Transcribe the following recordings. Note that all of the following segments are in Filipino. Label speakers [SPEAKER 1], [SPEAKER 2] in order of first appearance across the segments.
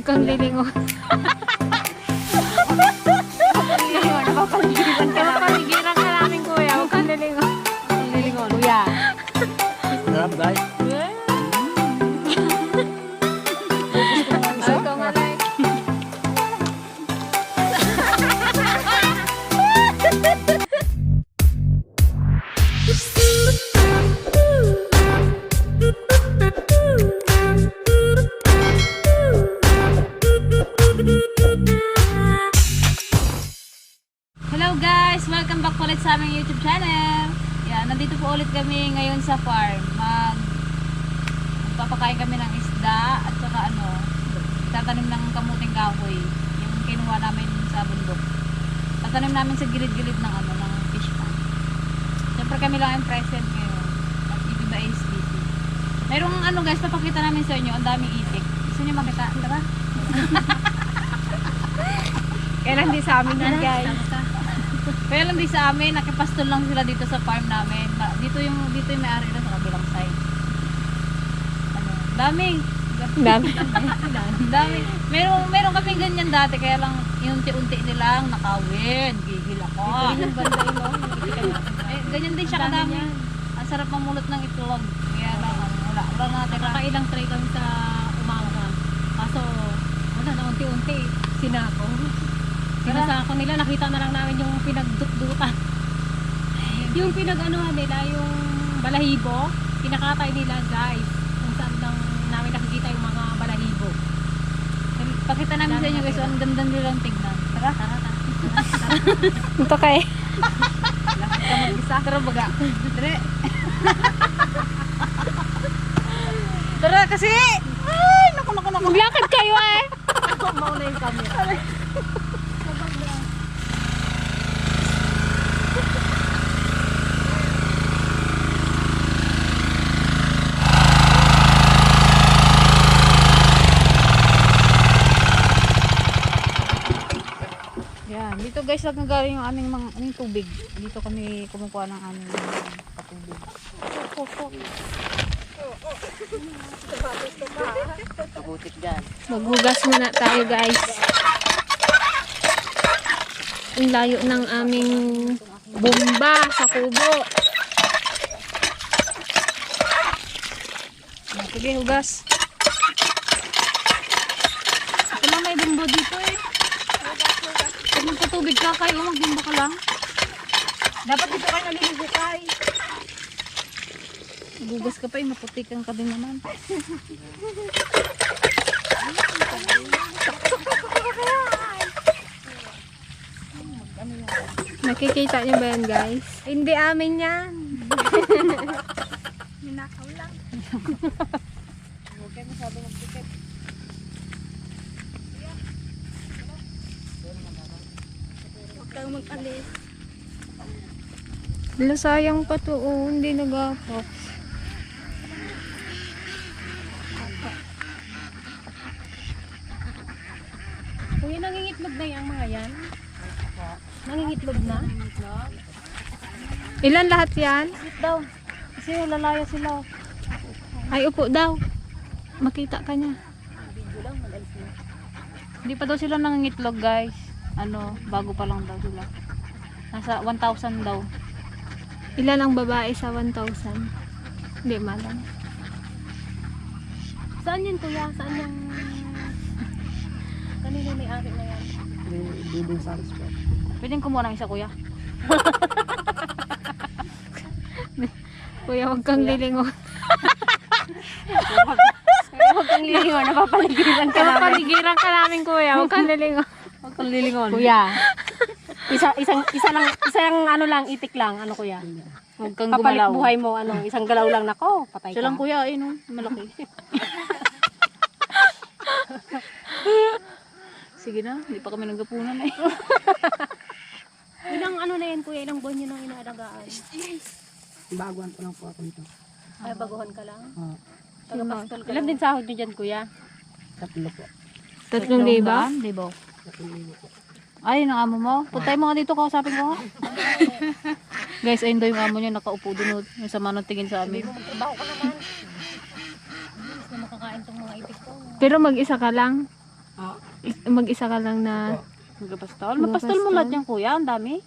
[SPEAKER 1] kang lilingon.
[SPEAKER 2] Napapaligiran ka namin.
[SPEAKER 1] Napapaligiran ka namin kuya. Huwag kang lilingon.
[SPEAKER 2] Ang lilingon. Kuya.
[SPEAKER 3] Sarap guys.
[SPEAKER 1] Ay, ikaw nga like. Hello guys! Welcome back ulit sa aming YouTube channel. Yan, nandito po ulit kami ngayon sa farm. Magpapakain kami ng isda at saka tatanim ng kamuting kahoy. Yung kinuha namin sa bundok. Tatanim namin sa gilid-gilid ng ng fish pond. Siyempre kami lang ang present ngayon. At even the SBT. Mayroong guys, papakita namin sa inyo. Ang daming itik. Gusto niyo makita? Tara.
[SPEAKER 2] Kailan di sa amin yan, guys.
[SPEAKER 1] Kaya lang di sa amin, nakipastol lang sila dito sa farm namin. Dito yung may-ari na sa kabilang side. Dami. Dami. Meron kaming ganyan dati, kaya lang unti-unti nilang nakawin. Gigil ako. Ganyan din siya kadami. Ang sarap mamulot ng itlog. Kaya lang, wala natin.
[SPEAKER 2] Nakailang tray kami sa umaga. Kaso, wala na unti-unti. Sinako. Sinasako nila, nakita na lang namin yung pinagdutdutan. Yung pinag-anuhan nila, yung balahibo, kinakatay nila guys. Kung saan lang namin nakikita yung mga balahibo.
[SPEAKER 1] Pakita namin sa inyo guys, ang ganda nilang tignan. Tara.
[SPEAKER 2] Ito kay.
[SPEAKER 1] Lapit ka mag-isa. Tara baga. Tara. Tara kasi. Ay, naku.
[SPEAKER 2] Maglakad kayo eh.
[SPEAKER 1] Ako mauna yung camera. Yan, dito guys nagagaling yung aming tubig. Dito kami kumukuha ng aming patubig.
[SPEAKER 3] Mabutik dyan.
[SPEAKER 1] Maghugas muna tayo guys. Ang layo ng aming bomba sa kubo. Sige, hugas. Ito lang may bomba dito eh. Pag magpatubig ka kayo, magbomba ka lang.
[SPEAKER 2] Dapat dito kayo naliligo kay.
[SPEAKER 1] Gugas ka pa eh, maputikan ka din naman. Nakikita niyo ba yan guys? Hindi amin yan.
[SPEAKER 2] Ninakaw lang.
[SPEAKER 1] Huwag kayo masyado magpikit.
[SPEAKER 2] Huwag kayong mag-alis.
[SPEAKER 1] Wala, sayang pa to, hindi nagapos.
[SPEAKER 2] Kuya, nangingitlog na yung mga yan? Nangingitlog na?
[SPEAKER 1] Ilan lahat yan?
[SPEAKER 2] Sit daw. Kasi lalaya sila.
[SPEAKER 1] Ay, upo daw. Makita ka niya.
[SPEAKER 2] Video lang, mag-alis na.
[SPEAKER 1] Hindi pa daw sila nangingitlog guys. Bago pa lang daw sila. Nasa 1,000 daw. Ilan ang babae sa 1,000? Hindi malam.
[SPEAKER 2] Saan yun kuya? Saan yung... Kanina may ari na yan?
[SPEAKER 3] Dudong sa alis po.
[SPEAKER 1] Pwedeng kumuha ng isa kuya. Kuya, huwag kang lilingon.
[SPEAKER 2] Huwag kang lilingon, napapaligiran ka namin.
[SPEAKER 1] Napapaligiran ka namin kuya. Huwag kang lilingon.
[SPEAKER 2] Huwag kang lilingon. Kuya, isang ano lang, itik lang, ano kuya?
[SPEAKER 1] Huwag kang
[SPEAKER 2] Papalit
[SPEAKER 1] gumalaw.
[SPEAKER 2] buhay mo, isang galaw lang, nako, patay
[SPEAKER 1] Siya
[SPEAKER 2] ka.
[SPEAKER 1] lang kuya, ayun malaki. Sige na, hindi pa kami naggapunan eh.
[SPEAKER 2] Ilang ano na yan kuya, ilang buwan yun ang inaalagaan?
[SPEAKER 3] Baguhan pa lang po ako nito.
[SPEAKER 2] Ay, baguhan ka lang?
[SPEAKER 1] Tagapastol ka
[SPEAKER 2] Ilan din sahod nyo dyan kuya?
[SPEAKER 3] 3 po.
[SPEAKER 1] 3,000?
[SPEAKER 3] 3,000 po.
[SPEAKER 1] Ay, yung amo mo. Puntay mo nga dito, kausapin ko nga. Guys, ayun daw yung amo niya, nakaupo dun. Yung sama ng tingin sa amin.
[SPEAKER 2] Magtrabaho ka naman. Bilis na makakain tong mga itik ko.
[SPEAKER 1] Pero mag-isa ka lang.
[SPEAKER 3] Ah,
[SPEAKER 2] Mag-isa ka lang na...
[SPEAKER 1] Magpastol. Magpastol mo lahat yan kuya. Ang dami.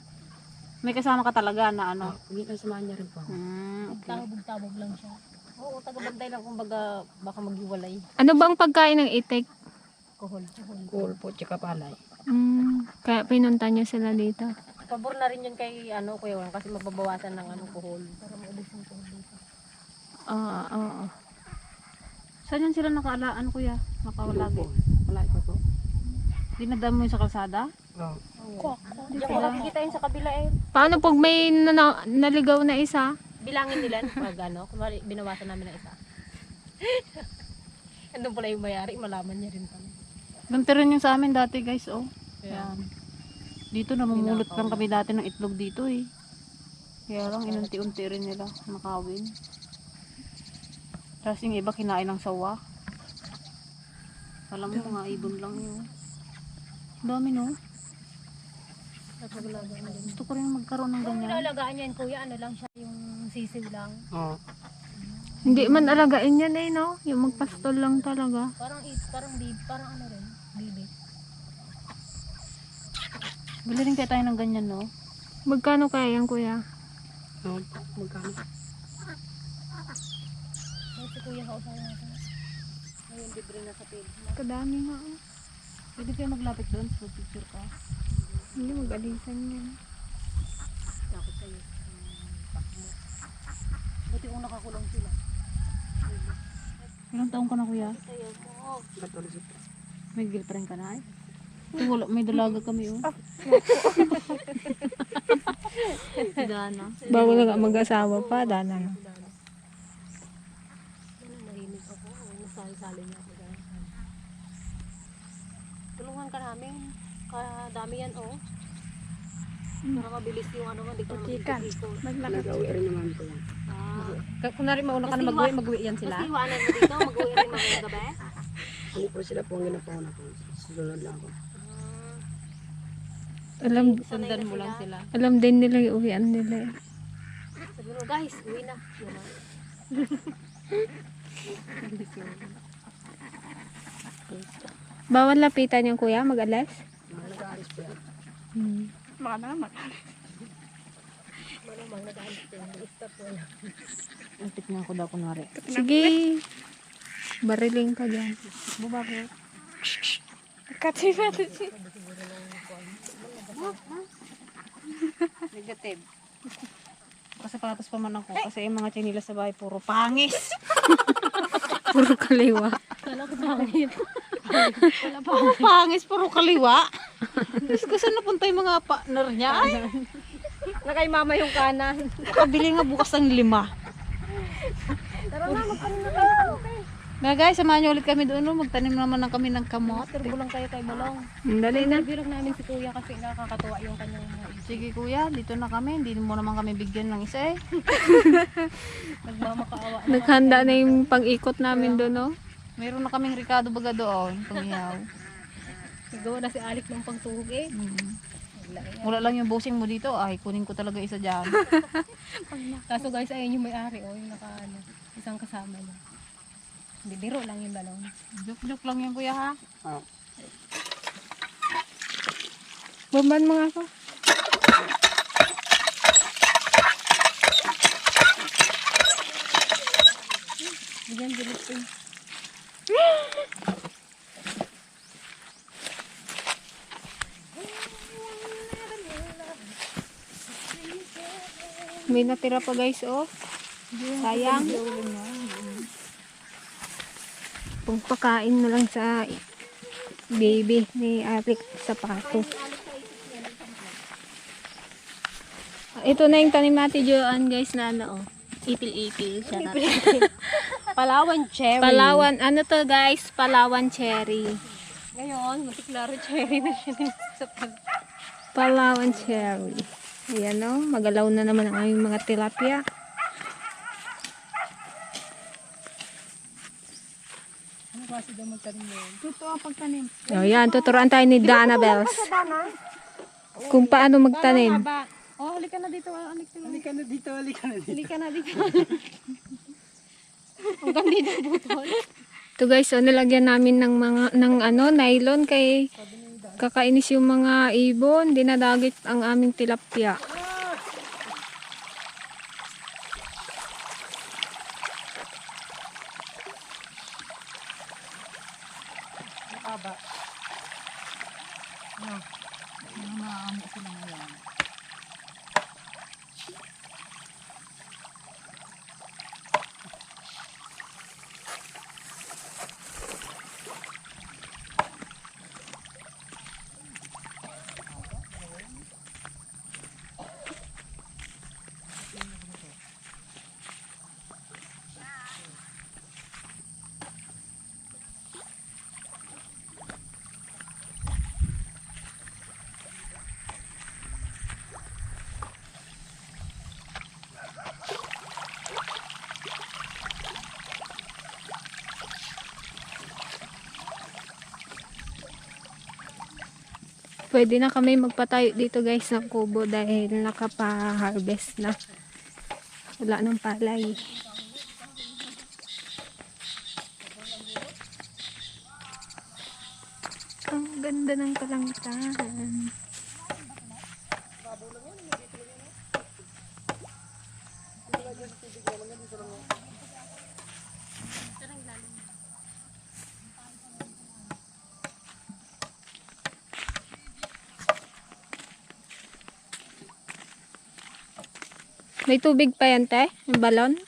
[SPEAKER 1] May kasama ka talaga na ano.
[SPEAKER 3] hindi ka samahan niya rin po.
[SPEAKER 1] Okay.
[SPEAKER 2] Tabog-tabog lang siya. Oo, taga-bantay lang kumbaga baka maghiwalay.
[SPEAKER 4] Ano bang pagkain ng itik?
[SPEAKER 2] Kuhol.
[SPEAKER 3] Cool po, tsaka palay.
[SPEAKER 4] Kaya pinunta niyo sila dito.
[SPEAKER 2] Pabor na rin yun kay Kuya Juan kasi mababawasan ng kuhol. Para maubos yung kuhol dito.
[SPEAKER 4] Oo.
[SPEAKER 1] Saan yan sila nakaalaan kuya? Nakawalagi.
[SPEAKER 3] Palay pa po.
[SPEAKER 1] Dinadam mo yung sa kalsada?
[SPEAKER 3] Oo.
[SPEAKER 2] Diyan ko nakikita yun sa kabila eh.
[SPEAKER 4] Paano pag may naligaw na isa?
[SPEAKER 2] Bilangin nila pag kunwari binawasan namin ng isa. Andun pala yung mayari, malaman niya rin pala.
[SPEAKER 1] Ganito rin yung sa amin dati guys oh.
[SPEAKER 2] Kaya,
[SPEAKER 1] Yan. Dito namumulot lang kami dati ng itlog dito eh. Kaya lang inunti-unti rin nila nakawin. Tapos yung iba kinain ng sawa. Alam mo mga ibon lang yun. Dami no? Gusto ko rin magkaroon ng ganyan.
[SPEAKER 2] Pinalagaan niya yun kuya, ano lang siya, yung sisiw lang.
[SPEAKER 3] Oo.
[SPEAKER 4] Hindi man alagain yan eh, no? Yung magpastol lang talaga.
[SPEAKER 2] Parang parang ano rin, bibi.
[SPEAKER 1] Bili rin kaya tayo ng ganyan no?
[SPEAKER 4] Magkano kaya yan, kuya?
[SPEAKER 3] Oo, magkano?
[SPEAKER 2] Si kuya kausahan natin. Ngayon libre na sa page.
[SPEAKER 4] Kadami nga. Oh.
[SPEAKER 1] Pwede kayo maglapit doon sa picture ka.
[SPEAKER 4] Hindi, mag-alisan yan.
[SPEAKER 2] Takot sa'yo. Buti kung nakakulong sila.
[SPEAKER 1] Ilang taong ka na kuya?
[SPEAKER 2] Sa'yo mo.
[SPEAKER 3] Katolisip.
[SPEAKER 1] May girlfriend ka na eh? Wala, may dalaga kami oh. Dana.
[SPEAKER 4] Bago na mag-asawa pa, dana na.
[SPEAKER 2] Nahimik ako. Nasali-sali niya ako dahil. Tulungan ka namin. Kadami yan oh. Para mabilis yung ano mo, hindi ka mag-ikot.
[SPEAKER 3] Nag-uwi rin naman po yan.
[SPEAKER 1] Kunwari mauna ka na mag-uwi yan sila.
[SPEAKER 2] Mas iwanan mo dito, mag-uwi rin mamayang gabi.
[SPEAKER 3] Ano po sila po ang ginapauna po. Susunod lang ako.
[SPEAKER 1] Sundan mo lang sila.
[SPEAKER 4] Alam din nila yung uwian nila eh.
[SPEAKER 2] Sabi mo, guys, uwi na. Yan na.
[SPEAKER 4] Bawal lapitan yung kuya, mag-alas?
[SPEAKER 3] Mga nag-aalis po yan.
[SPEAKER 2] Malamang nag-aalis ko yung stop ko na.
[SPEAKER 1] Lapit nga ako daw kunwari.
[SPEAKER 4] Sige. Bariling ka dyan.
[SPEAKER 1] Baba ko. Negative. Kasi patas pa man ako. Kasi yung mga chinilas sa bahay puro pangis.
[SPEAKER 4] Puro kaliwa.
[SPEAKER 2] Kala ko pangit.
[SPEAKER 1] Puro pangis, puro kaliwa. Diyos ko, saan napunta yung mga partner niya? Ay,
[SPEAKER 2] Nakay mama yung kanan.
[SPEAKER 1] kabili nga bukas ng 5.
[SPEAKER 2] Tara na, magpanin na tayo.
[SPEAKER 1] Na guys, samahan niyo ulit kami doon. No? Magtanim naman ng kami ng kamot.
[SPEAKER 2] Turbo lang kayo kay Balong.
[SPEAKER 4] Dali na.
[SPEAKER 2] Birog namin si kuya kasi nakakatuwa yung kanyang
[SPEAKER 1] Sige kuya, dito na kami. Hindi mo naman kami bigyan ng isa eh.
[SPEAKER 2] nagmamakaawa.
[SPEAKER 4] Naghanda na yung pang-ikot namin doon, no?
[SPEAKER 1] Meron na kaming Ricardo baga doon. Pangiyaw.
[SPEAKER 2] Nagawa na si Alik ng pangtuhog eh.
[SPEAKER 1] Wala lang yung bossing mo dito. Ay, kunin ko talaga isa dyan.
[SPEAKER 2] Kaso guys, ayun yung may-ari oh, yung isang kasama niya. Hindi, biro lang yung balong.
[SPEAKER 1] Joke-joke lang yan kuya ha.
[SPEAKER 3] Oo.
[SPEAKER 4] Baban mo nga ako.
[SPEAKER 2] Bigyan bilis eh.
[SPEAKER 4] May natira pa guys, oh. Sayang. Pagpakain na lang sa baby ni Arik sapatos. Ito na yung tanim natin Joanne guys na ano, oh. Ipil-ipil siya na.
[SPEAKER 2] Palawan cherry.
[SPEAKER 4] Palawan, ano to guys? Palawan cherry.
[SPEAKER 2] Ngayon, matiklaro cherry na siya sa
[SPEAKER 4] Palawan cherry. Ayan o, magalaw na naman ang aming mga tilapia.
[SPEAKER 2] Ano kasi daw magtanim yun?
[SPEAKER 1] Totoo pagtanim.
[SPEAKER 4] O yan, tuturuan tayo ni Dana Bells. Kung paano magtanim.
[SPEAKER 1] Oh, halika na dito. Halika na dito.
[SPEAKER 2] Halika na dito. Hanggang dito butol.
[SPEAKER 4] Ito guys, nilagyan namin ng mga nylon kay kakainis yung mga ibon, dinadagit ang aming tilapia. Pwede na kami magpatayo dito guys ng kubo dahil nakapa-harvest na. Wala nang palay. Ang ganda ng kalangitan. May tubig pa yan, te? Yung balon?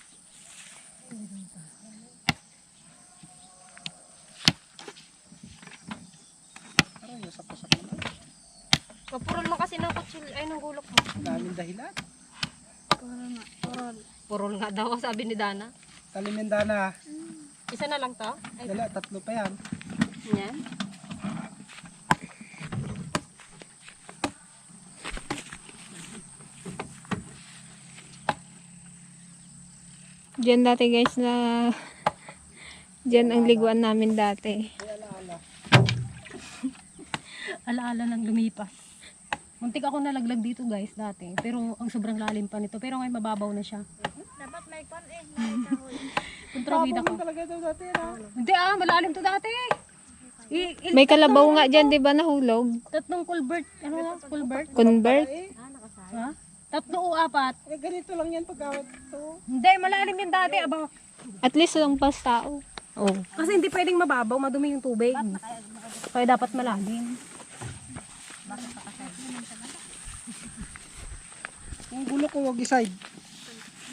[SPEAKER 2] Mapurol mo kasi ng kutsil, ay ng gulok mo.
[SPEAKER 3] Daming dahilan.
[SPEAKER 2] Purol nga daw, sabi ni Dana.
[SPEAKER 3] Talimendana.
[SPEAKER 2] Isa na lang to? Ay,
[SPEAKER 3] Dala, 3 pa yan.
[SPEAKER 2] yan.
[SPEAKER 4] Diyan dati guys na diyan ang liguan namin dati.
[SPEAKER 2] Alaala ng lumipas. Muntik ako nalaglag dito guys dati. Pero ang sobrang lalim pa nito. Pero ngayon mababaw na siya.
[SPEAKER 1] Dapat may kon eh.
[SPEAKER 2] Kontrabida ko.
[SPEAKER 3] Talaga ito dati
[SPEAKER 2] Hindi malalim to dati.
[SPEAKER 4] May kalabaw nga diyan, 'di ba, nahulog?
[SPEAKER 2] Tatlong culvert. Ano nga? Culvert?
[SPEAKER 4] Convert?
[SPEAKER 2] Ha? 3 o 4.
[SPEAKER 3] Eh, ganito lang yan pagkawat ito.
[SPEAKER 2] Hindi, malalim yan dati. Aba.
[SPEAKER 4] At least lang pas tao.
[SPEAKER 2] Oh. Kasi hindi pwedeng mababaw, madumi yung tubig. Kaya dapat malalim.
[SPEAKER 3] Yung gulo ko, wag i-side.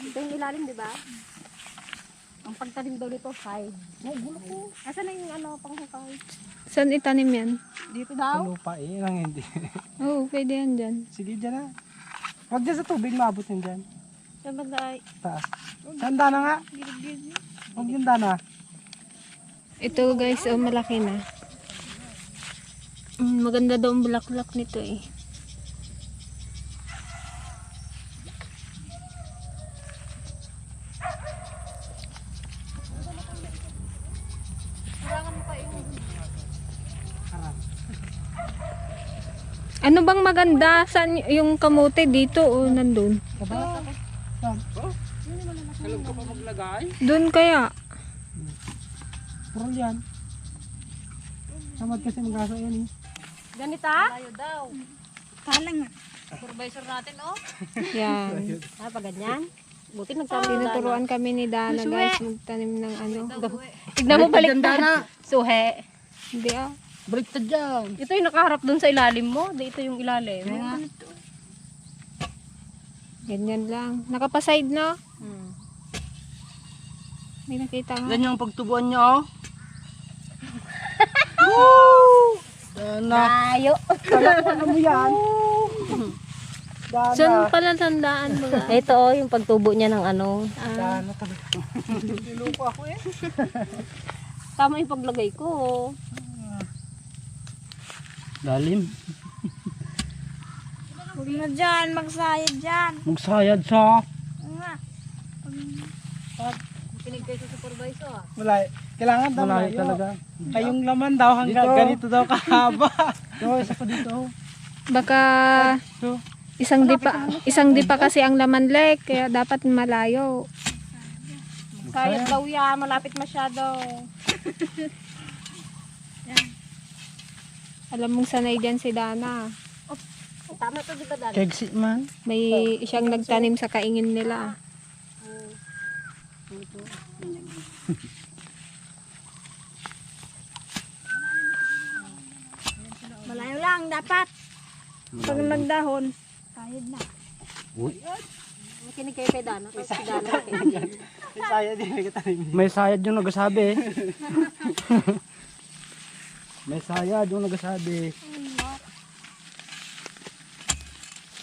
[SPEAKER 2] Ito yung ilalim, di ba? Ang pagtalim daw dito, side. Ay, gulo ko. Asan na yung panghukay?
[SPEAKER 4] Saan itanim yan?
[SPEAKER 2] Dito
[SPEAKER 3] Sa
[SPEAKER 2] daw?
[SPEAKER 3] lupa eh, lang hindi.
[SPEAKER 4] Oo, pwede yan dyan.
[SPEAKER 3] Sige, dyan na. Wag dyan sa tubig, maabot yun dyan.
[SPEAKER 2] Saan ba dahil?
[SPEAKER 3] Taas. Saan dana nga? Huwag yung dana.
[SPEAKER 4] Ito guys, malaki na. Maganda daw ang bulaklak nito eh. Ano bang maganda? Saan yung kamote dito o nandun?
[SPEAKER 3] Kaba? Saan? Salog ka pa maglagay?
[SPEAKER 4] Doon kaya.
[SPEAKER 3] Puro yan. Samad kasi mag-asa yan eh.
[SPEAKER 2] Ganita?
[SPEAKER 1] Tayo daw.
[SPEAKER 2] Kalang.
[SPEAKER 1] Supervisor natin oh.
[SPEAKER 4] Yan.
[SPEAKER 2] Pa ganyan? Buti nagsama ni Dana.
[SPEAKER 4] Tinuturuan kami ni Dana guys magtanim ng ano.
[SPEAKER 2] Tignan mo balik Dana. Suhe.
[SPEAKER 4] Hindi ah.
[SPEAKER 3] Baliktad dyan.
[SPEAKER 2] Ito yung nakaharap dun sa ilalim mo. Dito yung ilalim.
[SPEAKER 4] Ganyan lang. Nakapaside na.
[SPEAKER 2] Hmm.
[SPEAKER 4] May nakita nga.
[SPEAKER 3] Yan yung pagtubuan niya oh. Dana.
[SPEAKER 2] Tayo.
[SPEAKER 3] Ano mo yan? Dana.
[SPEAKER 4] Saan pala tandaan mo ga?
[SPEAKER 2] Ito yung pagtubo niya ng ano.
[SPEAKER 3] Dana talaga. Niluko ako eh.
[SPEAKER 2] Tama yung paglagay ko.
[SPEAKER 3] Lalim.
[SPEAKER 1] Huwag na dyan, magsayad dyan.
[SPEAKER 3] Magsayad sa.
[SPEAKER 1] Nga.
[SPEAKER 2] Pinig kayo sa supervisor.
[SPEAKER 3] Wala. Kailangan daw malayo talaga. Kayong laman daw hanggang dito. Ganito daw kahaba. Isa pa dito.
[SPEAKER 4] Baka
[SPEAKER 3] So,
[SPEAKER 4] isang dipa kasi ang laman lek kaya dapat malayo.
[SPEAKER 2] Sayad daw yan. Malapit masyado.
[SPEAKER 4] Alam mong sanay dyan si Dana.
[SPEAKER 2] Tama to, di ba, Dan?
[SPEAKER 3] Kegsi man.
[SPEAKER 4] May siyang nagtanim sa kaingin nila.
[SPEAKER 5] Malayo lang dapat. Pag nagdahon, kayod na.
[SPEAKER 2] Makinig kayo kay Dana. Kasi si Dana makinig.
[SPEAKER 3] Saya din may katanim. May sayad yung nagsasabi. May sayad yung nagsasabi.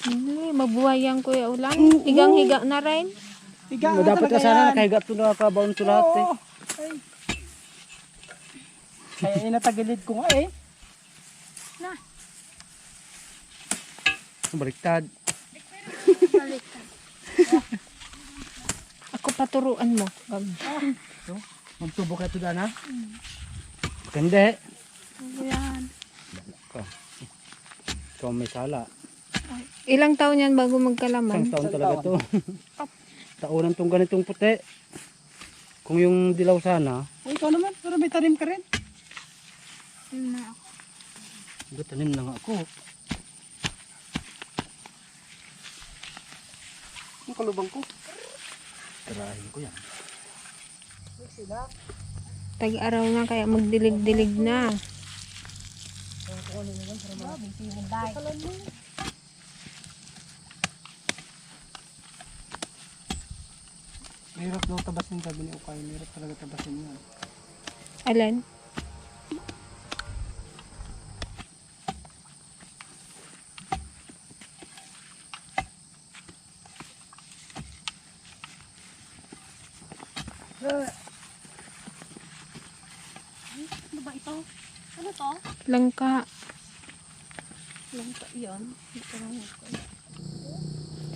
[SPEAKER 4] Hindi, mabuhay yan Kuya Ulan. Higang-higa na rin.
[SPEAKER 3] Dapat ka sana nakahiga ito na kabaon ito lahat eh. Kaya inatagilid ko nga eh. Baliktad.
[SPEAKER 4] Ako paturuan mo.
[SPEAKER 3] Magtubo ka ito Dana? Hindi.
[SPEAKER 5] Yan.
[SPEAKER 3] Ikaw may sala.
[SPEAKER 4] Ilang taon yan bago
[SPEAKER 3] Isang
[SPEAKER 4] magkalaman?
[SPEAKER 3] taon talaga ito. Taunan tong ganitong puti. Kung yung dilaw sana. Ikaw naman, pero may tanim ka rin.
[SPEAKER 5] Yun na ako.
[SPEAKER 3] Tanim na nga ako. Ang kalubang ko. Tirahin ko yan.
[SPEAKER 4] Tag-araw na kaya magdilig-dilig na.
[SPEAKER 3] Mahirap daw tabasin, sabi ni Ukay. Mahirap talaga tabasin yan.
[SPEAKER 4] Alin?
[SPEAKER 2] Ano ba ito? Ano to?
[SPEAKER 4] Langka.
[SPEAKER 2] Langka yun.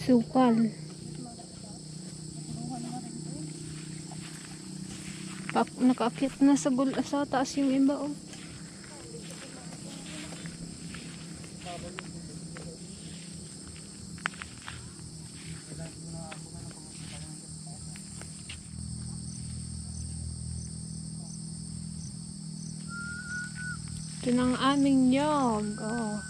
[SPEAKER 4] Sukal. Nakaakyat na sa taas yung iba oh. Ito ng aming nyog. Oh.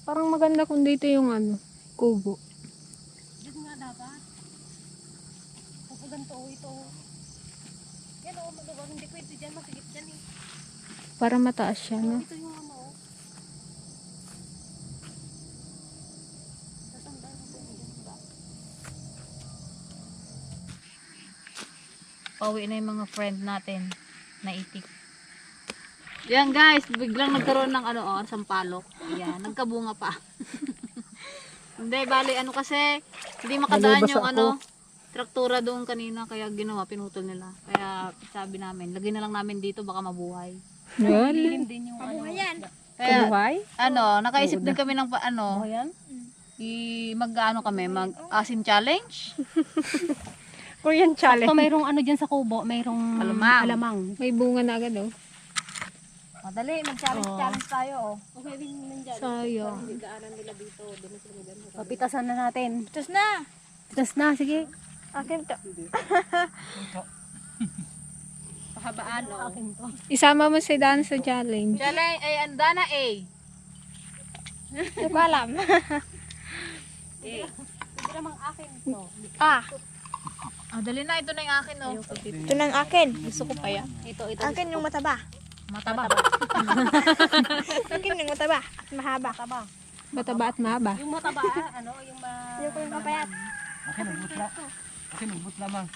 [SPEAKER 4] Parang maganda kung dito yung kubo.
[SPEAKER 2] Dito nga dapat. Kapag ganito, ito. Yan o, maluwag. Hindi pwede dyan. Masigit dyan eh.
[SPEAKER 4] Para mataas siya, no?
[SPEAKER 2] Ito yung ano.
[SPEAKER 1] Pauwi na yung mga friend natin na itik. Yan guys, biglang nagkaroon ng sampalok. Yan, nagkabunga pa. Hindi, bali kasi hindi makadaan yung traktura doon kanina kaya ginawa, pinutol nila. Kaya sabi namin, lagay na lang namin dito baka mabuhay.
[SPEAKER 4] Yan.
[SPEAKER 2] Dilim din yung ano.
[SPEAKER 5] Ayan.
[SPEAKER 1] Kaya
[SPEAKER 4] Kabuhay?
[SPEAKER 1] nakaisip din kami ng
[SPEAKER 2] Yan?
[SPEAKER 1] mag-asim challenge.
[SPEAKER 4] Korean challenge.
[SPEAKER 2] So, mayroong ano dyan sa kubo. Mayroong
[SPEAKER 1] Alamang.
[SPEAKER 2] alamang.
[SPEAKER 4] May bunga na agad, oh.
[SPEAKER 1] Madali, mag-challenge tayo.
[SPEAKER 2] Okay din nandyan.
[SPEAKER 4] Sayang.
[SPEAKER 2] Papitasan na natin.
[SPEAKER 5] Tapos na.
[SPEAKER 2] Pitas na, sige.
[SPEAKER 5] Akin to.
[SPEAKER 1] Pahabaan,
[SPEAKER 2] Akin to.
[SPEAKER 4] Isama mo si Dan sa challenge.
[SPEAKER 1] Challenge, ay andana A.
[SPEAKER 5] Hindi ko alam.
[SPEAKER 2] Hindi namang akin to.
[SPEAKER 5] Ah,
[SPEAKER 1] Dali na, ito na yung akin, oh.
[SPEAKER 5] ito na ang akin.
[SPEAKER 1] Gusto ko pa yan.
[SPEAKER 2] Ito.
[SPEAKER 5] Akin yung mataba.
[SPEAKER 1] Mataba.
[SPEAKER 5] Akin yung mataba. At mahaba.
[SPEAKER 4] Mataba at mahaba.
[SPEAKER 2] Yung mataba, yung
[SPEAKER 5] Yung ko yung papayat.
[SPEAKER 3] Akin nagbutla. Akin nagbutla mang.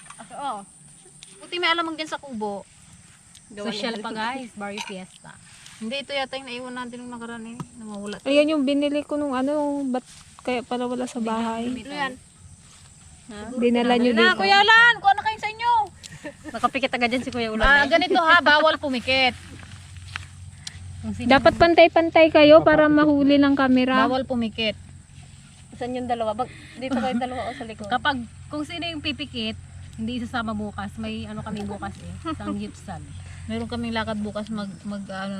[SPEAKER 1] Buti may alamang dyan sa kubo.
[SPEAKER 2] social pa guys. Barrio Fiesta.
[SPEAKER 1] Hindi, ito yata yung naiwan natin nung nakaraan eh. Namawala.
[SPEAKER 4] Ayan yung binili ko nung ba't kaya pala wala sa bahay.
[SPEAKER 1] Ito yan.
[SPEAKER 4] Dinala nyo
[SPEAKER 1] Na,
[SPEAKER 4] dito.
[SPEAKER 1] Kuya Lan, kuha na kayo sa inyo.
[SPEAKER 2] Nakapikit agad dyan si Kuya Ulan.
[SPEAKER 1] Ganito ha, bawal pumikit.
[SPEAKER 4] Dapat pantay-pantay kayo para mahuli ng kamera.
[SPEAKER 1] Bawal pumikit.
[SPEAKER 2] Saan yung dalawa? Dito kayo dalawa o sa likod? Kapag, kung sino yung pipikit, hindi isasama bukas. May kami bukas eh. Isang gypsum.
[SPEAKER 1] Meron kaming lakad bukas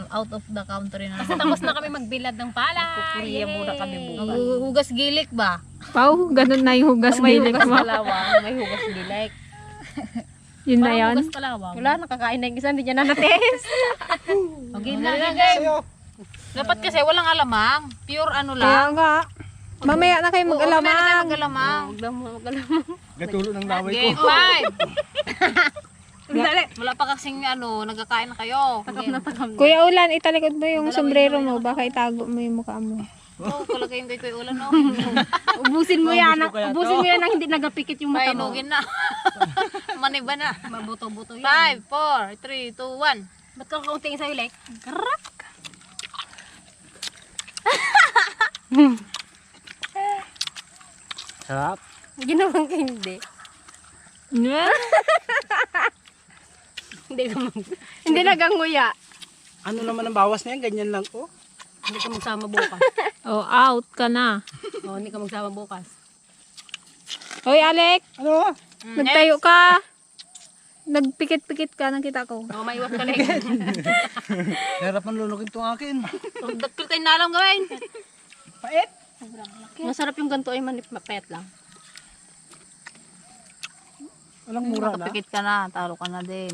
[SPEAKER 1] out of the country na.
[SPEAKER 2] Kasi tapos na kami magbilad ng pala.
[SPEAKER 1] Korea muna kami bukas. Hugas gilik ba?
[SPEAKER 4] Pau, ganun na yung hugas gilik mo.
[SPEAKER 1] kalawang, may hugas gilik.
[SPEAKER 4] Yun na yan.
[SPEAKER 2] Hugas kalawang.
[SPEAKER 5] Wala, nakakain na yung isa, hindi niya nanates.
[SPEAKER 1] Okay na game. Dapat kasi walang alamang. Pure ano
[SPEAKER 4] Kaya
[SPEAKER 1] lang.
[SPEAKER 4] nga. Mamaya na kayo mag-alamang.
[SPEAKER 1] Mag-alamang.
[SPEAKER 3] Gatulo ng laway ko.
[SPEAKER 1] Game 5. Wala pa kasing nagkakain na kayo.
[SPEAKER 4] Kuya Ulan, italikod mo yung sombrero mo. Baka itago mo yung mukha mo.
[SPEAKER 1] Oo, kalagayin ko yung ulan, no?
[SPEAKER 5] Ubusin mo yan, ubusin mo yan nang hindi nagapikit yung mata mo.
[SPEAKER 1] Painugin na. Maniba na.
[SPEAKER 2] Mabuto-buto yan.
[SPEAKER 1] 5, 4, 3, 2, 1.
[SPEAKER 2] Ba't kang kaunting sa'yo, like?
[SPEAKER 3] Sarap.
[SPEAKER 5] Ginawang hindi. Hindi naganguya.
[SPEAKER 3] Ano naman ang bawas na yan? Ganyan lang po.
[SPEAKER 2] Hindi ka magsama bukas.
[SPEAKER 4] Oh, out ka na.
[SPEAKER 2] Hindi ka magsama bukas.
[SPEAKER 4] Hoy, Alec.
[SPEAKER 3] Ano?
[SPEAKER 4] Nagtayo ka. Nagpikit-pikit ka, nakita ko.
[SPEAKER 2] Maiwas ka, like.
[SPEAKER 3] Hirap ang lulugin itong akin.
[SPEAKER 1] Dakil tayo nalang gawin.
[SPEAKER 3] Pait.
[SPEAKER 5] Masarap yung ganito ay mapet lang.
[SPEAKER 3] Walang mura na.
[SPEAKER 1] Nakapikit ka na, talo ka na din.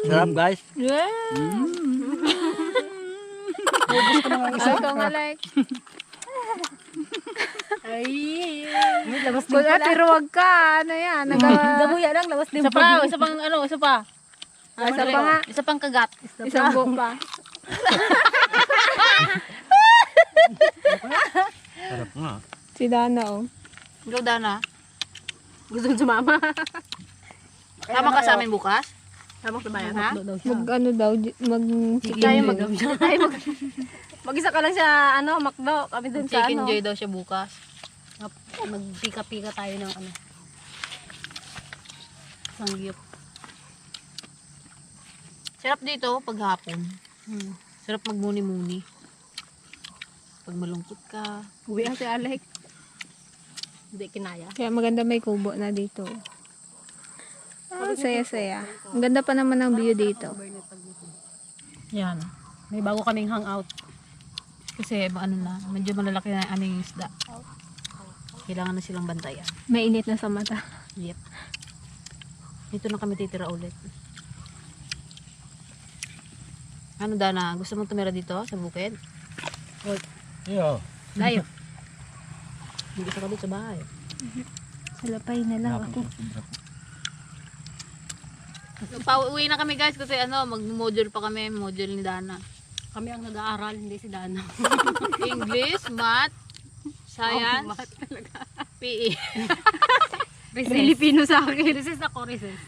[SPEAKER 3] Sarap guys.
[SPEAKER 4] Ikaw nga, Alec.
[SPEAKER 5] Labas
[SPEAKER 4] Kung pero wag ka. Ano yan?
[SPEAKER 5] Gamuya lang, labas din.
[SPEAKER 1] Isa pa, isa pang isa pa.
[SPEAKER 4] Isa pa nga.
[SPEAKER 1] Isa pang kagat.
[SPEAKER 4] Isang buo pa.
[SPEAKER 3] Sarap nga.
[SPEAKER 4] Si Dana, oh.
[SPEAKER 1] Ikaw, Dana.
[SPEAKER 5] Gusto sumama.
[SPEAKER 1] Tama ka sa amin bukas?
[SPEAKER 5] Tama sa bayan,
[SPEAKER 1] Ha?
[SPEAKER 5] ha?
[SPEAKER 4] Mag ano daw,
[SPEAKER 5] Mag-isa ka lang sa, Macdo. Kami dun sa,
[SPEAKER 1] Chicken joy daw siya bukas.
[SPEAKER 2] Magpika-pika tayo ng
[SPEAKER 1] Sangyup. Sarap dito pag hapon. Sarap magmuni-muni. Pag malungkot ka.
[SPEAKER 5] Uwi ang si Alec. Hindi kinaya.
[SPEAKER 4] Kaya maganda may kubo na dito. Saya-saya. Ang ganda pa naman ng view dito.
[SPEAKER 2] Yan. May bago kaming hangout.
[SPEAKER 1] Kasi medyo malalaki na ang aming isda. Kailangan na silang bantayan.
[SPEAKER 4] Mainit na sa mata.
[SPEAKER 1] Yep. Dito na kami titira ulit. Ano, Dana? Gusto mong tumira dito sa bukid?
[SPEAKER 3] Iyo.
[SPEAKER 1] Layo. Hindi ka dito sa bahay.
[SPEAKER 4] Salapay na lang ako.
[SPEAKER 1] Pauwi na kami guys kasi mag-module pa kami. Module ni Dana.
[SPEAKER 2] Kami ang nag-aaral, hindi si Dana.
[SPEAKER 1] English, Math, Science, PE.
[SPEAKER 5] Filipino sa akin.
[SPEAKER 2] Recess ako, recess.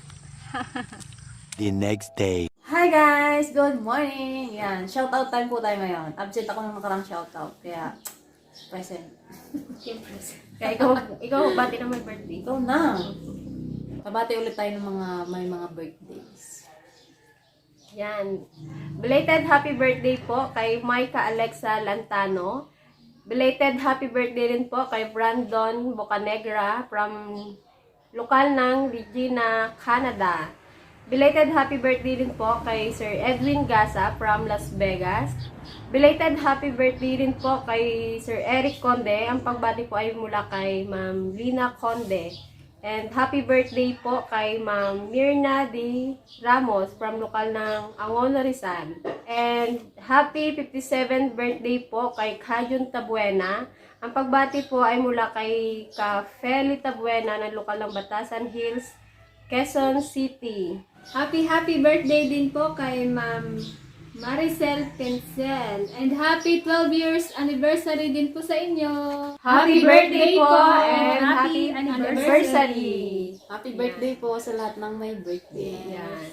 [SPEAKER 6] The next day.
[SPEAKER 1] Hi guys! Good morning! Yan, shoutout time po tayo ngayon. Absent ako ng nakarang shoutout. Kaya, present.
[SPEAKER 5] Kaya ikaw, bati na may birthday.
[SPEAKER 1] Ikaw na! Kabati ulit tayo ng may mga birthdays.
[SPEAKER 5] Yan. Belated happy birthday po kay Micah Alexa Lantano. Belated happy birthday rin po kay Brandon Bocanegra from lokal ng Regina, Canada. Belated happy birthday rin po kay Sir Edwin Gasa from Las Vegas. Belated happy birthday rin po kay Sir Eric Conde. Ang pagbati po ay mula kay Ma'am Lina Conde. And happy birthday po kay Ma'am Mirna D. Ramos from lokal ng Angono, Rizal. And happy 57th birthday po kay Kajun Tabuena. Ang pagbati po ay mula kay Ka-Feli Tabuena ng lokal ng Batasan Hills, Quezon City.
[SPEAKER 7] Happy birthday din po kay Ma'am Maricel Pincel. And happy 12 years anniversary din po sa inyo.
[SPEAKER 5] Happy birthday po and happy anniversary.
[SPEAKER 1] Happy birthday po sa lahat ng may birthday.
[SPEAKER 5] Yan.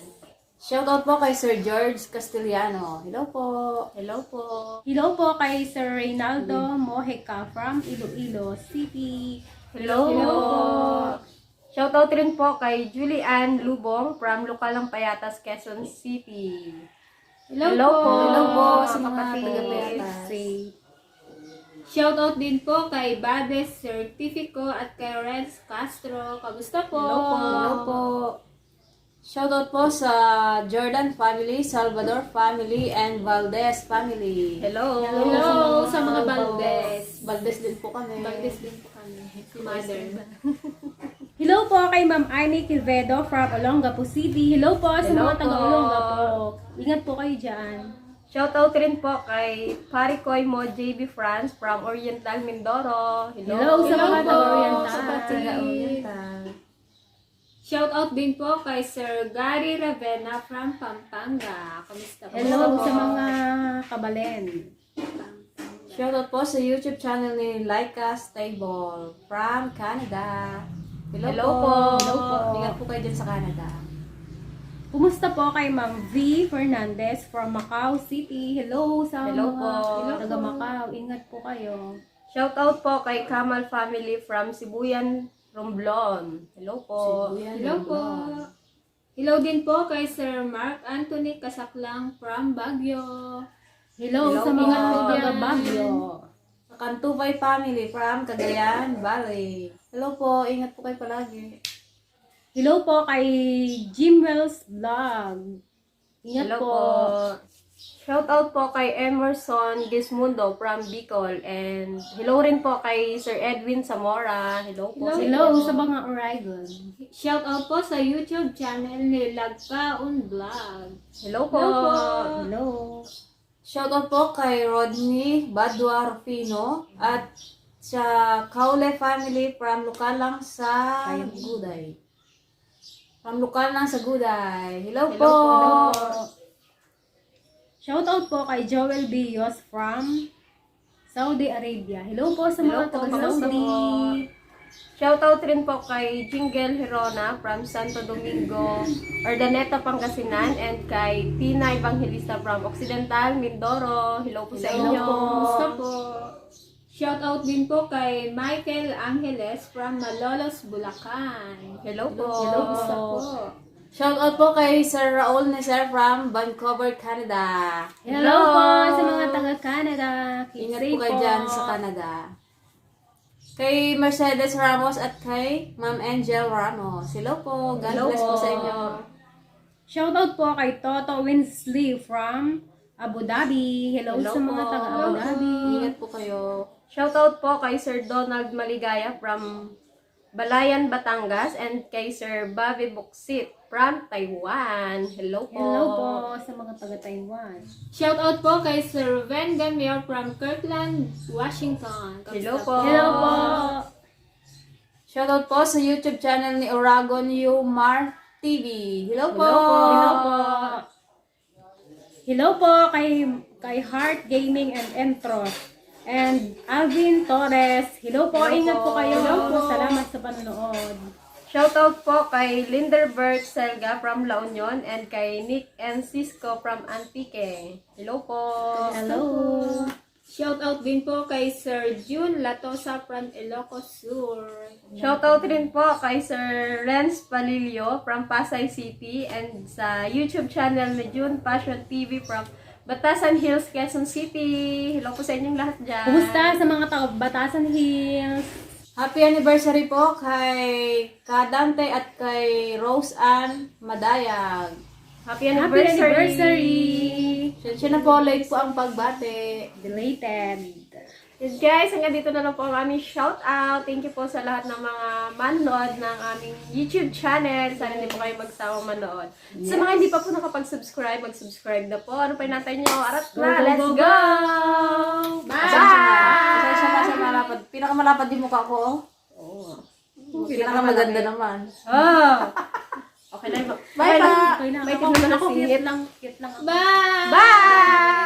[SPEAKER 1] Shoutout po kay Sir George Castellano. Hello po!
[SPEAKER 5] Hello po.
[SPEAKER 7] Hello po kay Sir Reynaldo Mojica from Iloilo City.
[SPEAKER 5] Hello. Shoutout rin po kay Julian Lubong from lokal ng Payatas, Quezon City.
[SPEAKER 7] Hello,
[SPEAKER 5] Hello po.
[SPEAKER 1] Hello po sa mga
[SPEAKER 5] kapatid.
[SPEAKER 1] taga-Payatas.
[SPEAKER 7] Shoutout din po kay Babes Certifico at kay Renz Castro. Kamusta po?
[SPEAKER 5] Hello po.
[SPEAKER 1] Hello po! Shoutout po sa Jordan family, Salvador family, and Valdez family.
[SPEAKER 5] Hello.
[SPEAKER 7] Hello sa mga Valdez.
[SPEAKER 1] Valdez din po kami.
[SPEAKER 7] Valdez din po kami. Si Mother.
[SPEAKER 2] Hello po kay Ma'am Annie Quevedo from Olongapo City. Hello po sa
[SPEAKER 5] Hello
[SPEAKER 2] mga
[SPEAKER 5] po.
[SPEAKER 2] taga-Olongapo. Ingat po kayo dyan.
[SPEAKER 5] Shoutout rin po kay Parikoy Mo JB France from Oriental Mindoro.
[SPEAKER 2] Hello sa mga
[SPEAKER 7] po.
[SPEAKER 2] taga-Oriental.
[SPEAKER 7] Sa
[SPEAKER 1] Taga-Oriental.
[SPEAKER 7] Shout out din po kay Sir Gary Ravenna from Pampanga. Kamusta po?
[SPEAKER 2] Hello sa mga kabalen.
[SPEAKER 1] Shoutout po sa YouTube channel ni Laika Stable from Canada. Hello,
[SPEAKER 5] Hello
[SPEAKER 1] po.
[SPEAKER 5] po.
[SPEAKER 1] Hello po. Ingat po kayo dyan sa Canada.
[SPEAKER 2] Kumusta po kay Ma'am V. Fernandez from Macau City. Hello sa
[SPEAKER 5] Hello
[SPEAKER 2] mga
[SPEAKER 5] po.
[SPEAKER 2] taga Macau. Ingat po kayo.
[SPEAKER 5] Shoutout po kay Kamal family from Sibuyan, Romblon. Hello po.
[SPEAKER 7] Hello po. Hello din po kay Sir Mark Anthony Kasaklang from Baguio.
[SPEAKER 2] Hello,
[SPEAKER 5] Hello
[SPEAKER 2] sa mga
[SPEAKER 5] po.
[SPEAKER 2] taga Baguio.
[SPEAKER 1] Sa Kantubay family from Cagayan Valley. Hello po. Ingat po kayo palagi.
[SPEAKER 2] Hello po kay Jim Wells Vlog. Ingat
[SPEAKER 5] Hello
[SPEAKER 2] po.
[SPEAKER 5] po. Shoutout po kay Emerson Gismundo from Bicol. And hello rin po kay Sir Edwin Zamora. Hello po.
[SPEAKER 2] Hello sa mga Oregon.
[SPEAKER 7] Shout out po sa YouTube channel ni Lagkaon Vlog.
[SPEAKER 5] Hello po.
[SPEAKER 7] Hello po.
[SPEAKER 2] Hello.
[SPEAKER 1] Shoutout po kay Rodney Badua Rufino at sa Kaule family from Lukalang sa Guday. From Lukalang sa Guday. Hello,
[SPEAKER 5] Hello
[SPEAKER 1] po.
[SPEAKER 5] po.
[SPEAKER 2] Shoutout po kay Joel Bios from Saudi Arabia. Hello po sa
[SPEAKER 5] Hello
[SPEAKER 2] mga
[SPEAKER 5] po,
[SPEAKER 2] taga
[SPEAKER 5] kamusta
[SPEAKER 2] Saudi.
[SPEAKER 5] po? Shoutout rin po kay Jingle Hirona from Santo Domingo, Urdaneta, Pangasinan, and kay Tina Evangelista from Occidental, Mindoro. Hello po sa inyo.
[SPEAKER 7] Kamusta po? Shout out din po kay Michael Angeles from Malolos, Bulacan.
[SPEAKER 5] Hello po.
[SPEAKER 7] Hello po.
[SPEAKER 1] Shoutout po kay Sir Raul Neser from Vancouver, Canada.
[SPEAKER 2] Hello po sa mga taga Canada. Keep
[SPEAKER 1] Ingat
[SPEAKER 2] safe
[SPEAKER 1] po kayo dyan sa Canada. Kay Mercedes Ramos at kay Ma'am Angel Ramos. Hello po. God
[SPEAKER 5] Hello
[SPEAKER 1] bless po
[SPEAKER 5] po.
[SPEAKER 1] sa inyo.
[SPEAKER 2] Shoutout po kay Toto Winsley from Abu Dhabi. Hello,
[SPEAKER 5] Hello
[SPEAKER 2] sa mga
[SPEAKER 5] po.
[SPEAKER 2] taga Abu Dhabi.
[SPEAKER 1] Ingat po kayo.
[SPEAKER 5] Shoutout po kay Sir Donald Maligaya from Balayan, Batangas, and kay Sir Bobby Buksit from Taiwan. Hello po.
[SPEAKER 2] Hello po sa mga taga Taiwan.
[SPEAKER 7] Shout out po kay Sir Ven Gamior from Kirkland, Washington. Kamusta
[SPEAKER 5] Hello po.
[SPEAKER 2] Hello po.
[SPEAKER 1] Shoutout po sa YouTube channel ni Oragon Umar TV. Hello po.
[SPEAKER 5] Hello po.
[SPEAKER 2] Hello po. Hello po kay Heart Gaming and Entros. And Alvin Torres. Hello po.
[SPEAKER 5] Hello
[SPEAKER 2] Ingat po
[SPEAKER 5] po.
[SPEAKER 2] kayo.
[SPEAKER 5] Hello po.
[SPEAKER 2] Salamat sa panonood.
[SPEAKER 5] Shoutout po kay Linderbert Selga from La Union and kay Nick and Cisco from Antique. Hello po.
[SPEAKER 2] Hello.
[SPEAKER 7] Shout out din po kay Sir June Latosa from Ilocos Sur.
[SPEAKER 5] Shoutout rin po kay Sir Renz Palilio from Pasay City and sa YouTube channel ni June Passion TV from Batasan Hills, Quezon City. Hello po sa inyong lahat dyan.
[SPEAKER 2] Kumusta sa mga taga Batasan Hills?
[SPEAKER 1] Happy anniversary po kay Kadante at kay Rose Ann Madayag.
[SPEAKER 5] Happy
[SPEAKER 2] Happy
[SPEAKER 5] anniversary!
[SPEAKER 2] anniversary!
[SPEAKER 1] Siya na po, late po ang pagbate.
[SPEAKER 2] Belated.
[SPEAKER 5] Yes guys, hanggang dito na lang po ang aming shoutout. Thank you po sa lahat ng mga manood ng aming YouTube channel. Sana hindi po kayo magsawang manood. Sa mga hindi pa po nakapag-subscribe, mag-subscribe na po. Ano pa hinantay nyo? Arat na!
[SPEAKER 2] Go,
[SPEAKER 5] Let's
[SPEAKER 2] go,
[SPEAKER 5] go!
[SPEAKER 1] Bye! Isa na sa malapad. Pinakamalapad yung mukha ko. Oo. Pinakamaganda naman.
[SPEAKER 5] Oh! Okay na yun.
[SPEAKER 1] Bye,
[SPEAKER 5] Okay na.
[SPEAKER 1] pa!
[SPEAKER 2] Okay lang.
[SPEAKER 5] May
[SPEAKER 2] Ako,
[SPEAKER 5] tignan na
[SPEAKER 2] ako
[SPEAKER 5] singit.
[SPEAKER 2] cute lang. Cute lang ako.
[SPEAKER 7] Bye!
[SPEAKER 5] Bye!